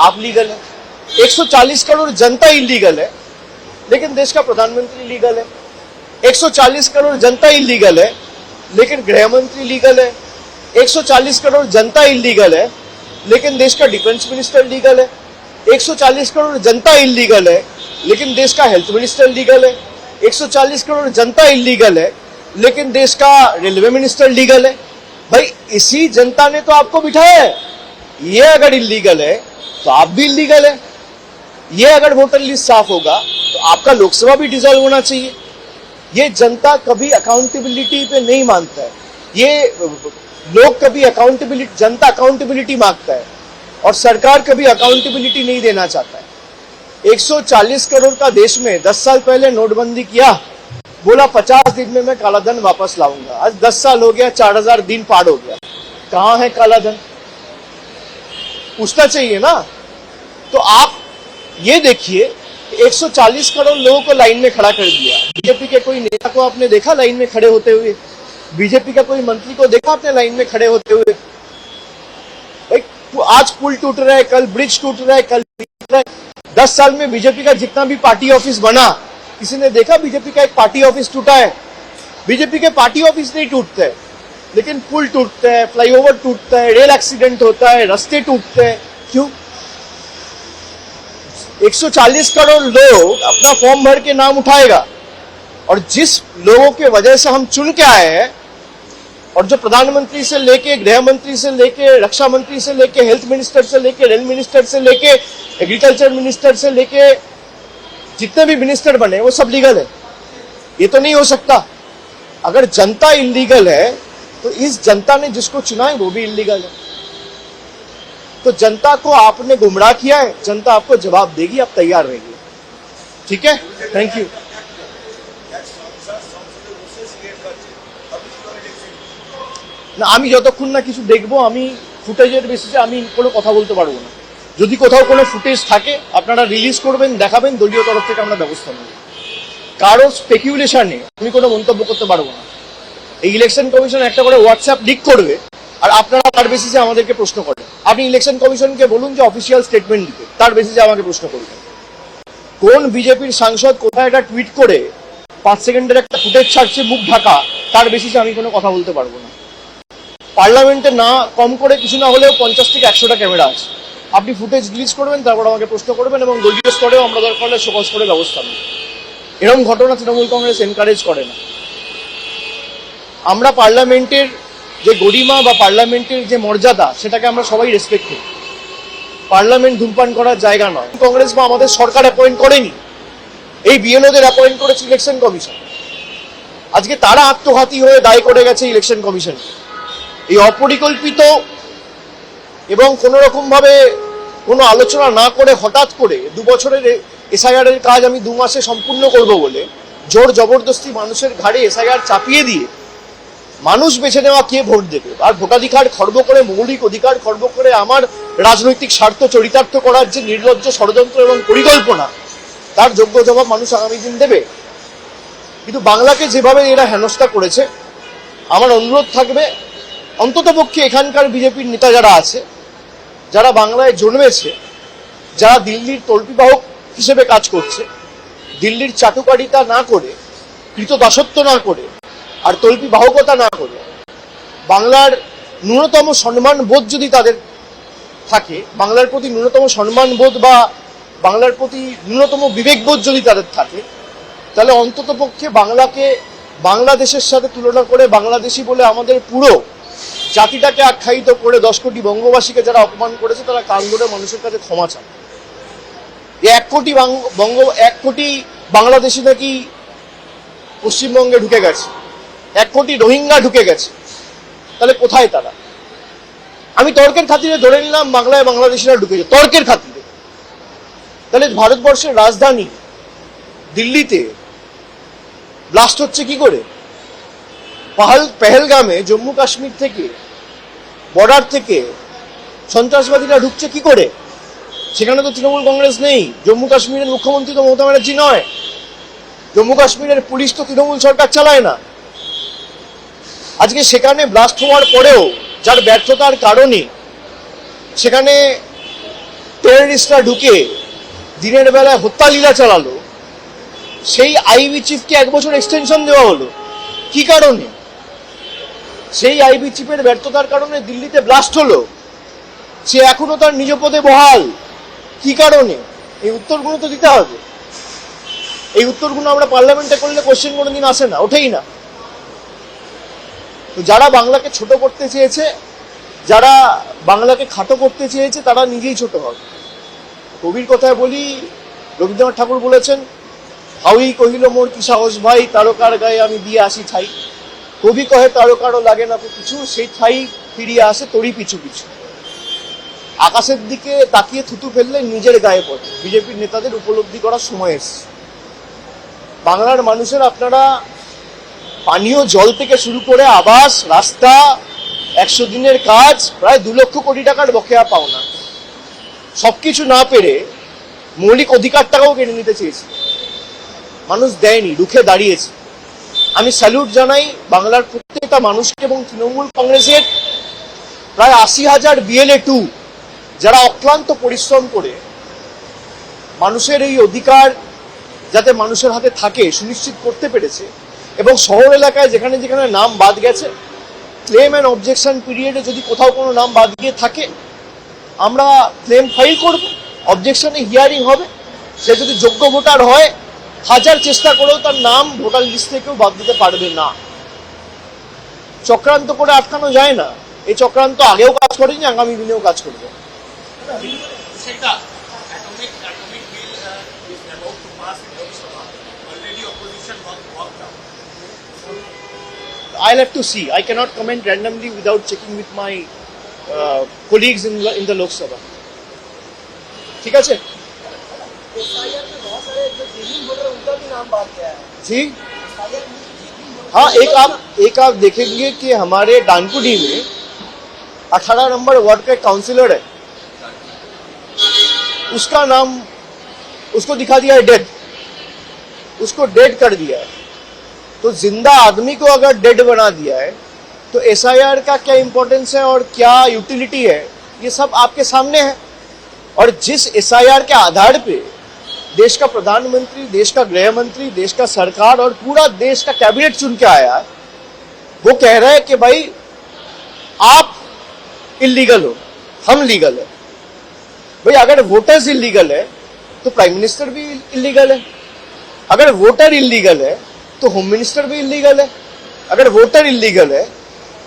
आप लीगल है, 140 करोड़ जनता इलीगल है, लेकिन देश का प्रधानमंत्री लीगल है। 140 करोड़ जनता इलीगल है, लेकिन गृह मंत्री लीगल है। 140 करोड़ जनता इलीगल है, लेकिन देश का डिफेंस मिनिस्टर लीगल है। 140 करोड़ जनता इलीगल है, लेकिन देश का हेल्थ मिनिस्टर लीगल है। 140 करोड़ जनता इलीगल है, लेकिन देश का रेलवे मिनिस्टर लीगल है। भाई इसी जनता ने तो आपको बिठाया है। ये अगर इलीगल है तो आप भी इलीगल है। ये अगर वोटर लिस्ट साफ होगा तो आपका लोकसभा भी डिसॉल्व होना चाहिए। ये जनता कभी अकाउंटेबिलिटी पे नहीं मानता है। ये लोग कभी अकाउंटेबिलिटी, जनता अकाउंटेबिलिटी मांगता है और सरकार कभी अकाउंटेबिलिटी नहीं देना चाहता है। 140 करोड़ का देश में 10 साल पहले नोटबंदी किया, बोला 50 दिन में मैं कालाधन वापस लाऊंगा। आज 10 साल हो गया, 4000 दिन पार हो गया, कहां है कालाधन? पूछना चाहिए ना। तो आप ये देखिए, 140 करोड़ लोगों को लाइन में खड़ा कर दिया। बीजेपी के कोई नेता को आपने देखा लाइन में खड़े होते हुए? बीजेपी का कोई मंत्री को देखा आपने लाइन में खड़े होते हुए? भाई आज पुल टूट रहा है, कल ब्रिज टूट रहा है, कल टूट रहा है। 10 साल में बीजेपी का जितना भी पार्टी ऑफिस बना, किसी ने देखा बीजेपी का एक पार्टी ऑफिस टूटा है? बीजेपी के पार्टी ऑफिस नहीं टूटते, लेकिन पुल टूटते हैं, फ्लाईओवर टूटता है, रेल एक्सीडेंट होता है, रास्ते टूटते हैं। क्यों? 140 करोड़ लोग अपना फॉर्म भर के नाम उठाएगा, और जिस लोगों के वजह से हम चुन के आए हैं, और जो प्रधानमंत्री से लेके, गृह मंत्री से लेके, रक्षा मंत्री से लेके, हेल्थ मिनिस्टर से लेके, रेल मिनिस्टर से लेके, एग्रीकल्चर मिनिस्टर से लेके, जितने भी मिनिस्टर बने वो सब लीगल है। ये तो नहीं हो सकता। अगर जनता इलीगल है तो इस जनता ने जिसको चुना है वो भी इलीगल है। तो जनता को आपने गुमराह किया है, जनता आपको जवाब देगी, आप तैयार रहिए। ठीक है, थैंक यू। না আমি যতক্ষণ না কিছু দেখবো, আমি ফুটেজের বেসিসে আমি কোনো কথা বলতে পারবো না। যদি কোথাও কোনো ফুটেজ থাকে আপনারা রিলিজ করবেন, দেখাবেন, দলীয় তরফ থেকে আমরা ব্যবস্থা নেব। কারো স্পেকুলেশনে আমি কোনো মন্তব্য করতে পারবো না। এই ইলেকশন কমিশন একটা করে হোয়াটসঅ্যাপ লিক করবে আর আপনারা তার বেসিসে আমাদেরকে প্রশ্ন করেন। আপনি ইলেকশন কমিশনকে বলুন যে অফিসিয়াল স্টেটমেন্ট দিতে, তার বেসিসে আমাকে প্রশ্ন করবেন। কোন বিজেপির সাংসদ কোথায় একটা টুইট করে 5 সেকেন্ডের একটা ফুটেজ ছাড়ছে মুখ ঢাকা, তার বেসিসে আমি কোনো কথা বলতে পারবো না। পার্লামেন্টে না কম করে কিছু না হলেও 50 থেকে 100টা ক্যামেরা আছে। আপনি ফুটেজ রিলিজ করবেন, তারপর আমাকে প্রশ্ন করবেন, এবং দলীয় স্তরেও আমরা দরকার হলে শোকজ করে ব্যবস্থা নেব। এরকম ঘটনা তৃণমূল কংগ্রেস এনকারেজ করে না। আমরা পার্লামেন্টের যে গরিমা বা পার্লামেন্টের যে মর্যাদা, সেটাকে আমরা সবাই রেসপেক্ট করি। পার্লামেন্ট ধূমপান করার জায়গা নয়। কংগ্রেস বা আমাদের সরকার অ্যাপয়েন্ট করেনি, এই বিএলওদের অ্যাপয়েন্ট করেছে ইলেকশন কমিশন। আজকে তারা আত্মঘাতী হয়ে দায় করে গেছে ইলেকশন কমিশন। এই অপরিকল্পিত এবং কোনো রকম ভাবে কোনো আলোচনা না করে হঠাৎ করে 2 বছরের এসআইআর এর কাজ আমি 2 মাসে সম্পূর্ণ করব বলে জোর জবরদস্তি মানুষের ঘাড়ে এসআইআর চাপিয়ে দিয়ে মানুষ বেছে নেওয়া কে ভোট দেবে, আর ভোটাধিকার খর্ব করে, মৌলিক অধিকার খর্ব করে আমার রাজনৈতিক স্বার্থ চরিতার্থ করার যে নির্লজ্জ ষড়যন্ত্র এবং পরিকল্পনা, তার যোগ্য জবাব মানুষ আগামী দিন দেবে। কিন্তু বাংলাকে যেভাবে এরা হেনস্থা করেছে, আমার অনুরোধ থাকবে অন্ততপক্ষে এখানকার বিজেপির নেতা যারা আছে, যারা বাংলায় জন্মেছে, যারা দিল্লির তল্পিবাহক হিসেবে কাজ করছে, দিল্লির চাটুকারিতা না করে, কৃতদাসত্ব না করে, আর তল্পিবাহকতা না করে, বাংলার ন্যূনতম সম্মান বোধ যদি তাদের থাকে, বাংলার প্রতি ন্যূনতম সম্মান বোধ বা বাংলার প্রতি ন্যূনতম বিবেকবোধ যদি তাদের থাকে, তাহলে অন্ততপক্ষে বাংলাকে বাংলাদেশের সাথে তুলনা করে বাংলাদেশি বলে আমাদের পুরো জাতিটাকে আখ্যায়িত করে 10 কোটি বঙ্গবাসীকে যারা অপমান করেছে, তারা কান ধরে মানুষের কাছে ক্ষমা চান। 1 কোটি বাংলাদেশি নাকি পশ্চিমবঙ্গে ঢুকে গেছে, 1 কোটি রোহিঙ্গা ঢুকে গেছে, তাহলে কোথায় তারা? আমি তর্কের খাতিরে ধরে নিলাম বাংলায় বাংলাদেশিরা ঢুকেছে, তর্কের খাতিরে। তাহলে ভারতবর্ষের রাজধানী দিল্লিতে ব্লাস্ট হচ্ছে কি করে? পেহেলগামে জম্মু কাশ্মীর থেকে, বর্ডার থেকে সন্ত্রাসবাদীরা ঢুকছে কি করে? সেখানে তো তৃণমূল কংগ্রেস নেই। জম্মু কাশ্মীরের মুখ্যমন্ত্রী তো মমতা ব্যানার্জি নয়। জম্মু কাশ্মীরের পুলিশ তো তৃণমূল সরকার চালায় না। আজকে সেখানে ব্লাস্ট হওয়ার পরেও যার ব্যর্থতার কারণে সেখানে টেররিস্টরা ঢুকে দিনের বেলায় হত্যা লীলা চালালো, সেই আইবি চিফকে 1 বছর এক্সটেনশন দেওয়া হলো। কি কারণে? সেই আইবি চিফের ব্যর্থতার কারণে দিল্লিতে ব্লাস্ট হলো, সে এখনো তার নিজ পদে বহাল। কি কারণে? এই উত্তরগুলো তো দিতে হবে। এই উত্তরগুলো আমরা পার্লামেন্টে করলে কোশ্চেন কোনোদিন আসে না, ওঠেই না। তো যারা বাংলাকে ছোট করতে চেয়েছে, যারা বাংলাকে খাটো করতে চেয়েছে, তারা নিজেই ছোট হবে। কবির কথায় বলি, রবীন্দ্রনাথ ঠাকুর বলেছেন, হাউই কহিল মোর কি সাহস ভাই, তারকার গায়ে আমি দিয়ে আসি ঠাই। কবি কহে তারকারও লাগে না তো কিছু, সেই ঠাই ফিরিয়ে আসে তোরই পিছু পিছু। আকাশের দিকে তাকিয়ে থুতু ফেললে নিজের গায়ে পড়ে। বিজেপির নেতাদের উপলব্ধি করার সময় এসেছে। বাংলার মানুষের আপনারা পানীয় জল থেকে শুরু করে আবাস, রাস্তা, 100 দিনের কাজ, প্রায় 2 লক্ষ কোটি টাকার বকেয়া পাওনা, সবকিছু না পেরে মৌলিক অধিকারটাকেও কেড়ে নিতে চেয়েছে। মানুষ দেয়নি, রুখে দাঁড়িয়েছে। আমি স্যালুট জানাই বাংলার প্রত্যেকটা মানুষকে এবং তৃণমূল কংগ্রেসের প্রায় 80,000 BLA2 যারা অক্লান্ত পরিশ্রম করে মানুষের এই অধিকার যাতে মানুষের হাতে থাকে সুনিশ্চিত করতে পেরেছে। এবং শহর এলাকায় যেখানে যেখানে নাম বাদ গেছে, ক্লেম অ্যান্ড অবজেকশন পিরিয়ডে যদি কোথাও কোনো নাম বাদ গিয়ে থাকে, আমরা ক্লেম ফাইল করব, অবজেকশনে হিয়ারিং হবে। সে যদি যোগ্য ভোটার হয়, 1000 চেষ্টা করেও তার নাম ভোটার লিস্ট থেকেও বাদ দিতে পারবে না। চক্রান্ত করে আটকানো যায় না। এই চক্রান্ত আগেও কাজ করেনি, আগামী দিনেও কাজ করবে। I'll have to see. I cannot comment randomly without checking with my colleagues in the Lok Sabha. ठीक है? जी हाँ, एक आप देखेंगे कि हमारे डानकुनी में 18 नंबर वार्ड का काउंसिलर है, उसका नाम उसको दिखा दिया है डेड, उसको डेड कर दिया है। तो जिंदा आदमी को अगर डेड बना दिया है तो एसआईआर का क्या इंपॉर्टेंस है और क्या यूटिलिटी है, ये सब आपके सामने है। और जिस एसआईआर के आधार पे देश का प्रधानमंत्री, देश का गृह मंत्री, देश का सरकार और पूरा देश का कैबिनेट चुन के आया है, वो कह रहे हैं कि भाई आप इलीगल हो, हम लीगल है। भाई अगर वोटर्स इलीगल है तो प्राइम मिनिस्टर भी इलीगल है, अगर वोटर इलीगल है तो होम मिनिस्टर भी इलीगल है, अगर वोटर इलीगल है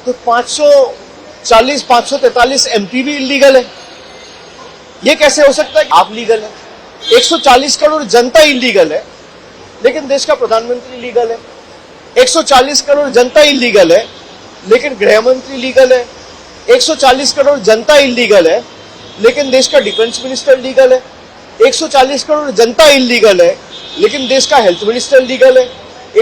तो 540 543 MP भी इलीगल है। ये कैसे हो सकता है? आप लीगल है, 140 करोड़ जनता इलीगल है, लेकिन देश का प्रधानमंत्री लीगल है। 140 करोड़ जनता इलीगल है, लेकिन गृह मंत्री लीगल है। 140 करोड़ जनता इलीगल है, लेकिन देश का डिफेंस मिनिस्टर लीगल है। 140 करोड़ जनता इलीगल है, लेकिन देश का हेल्थ मिनिस्टर लीगल है।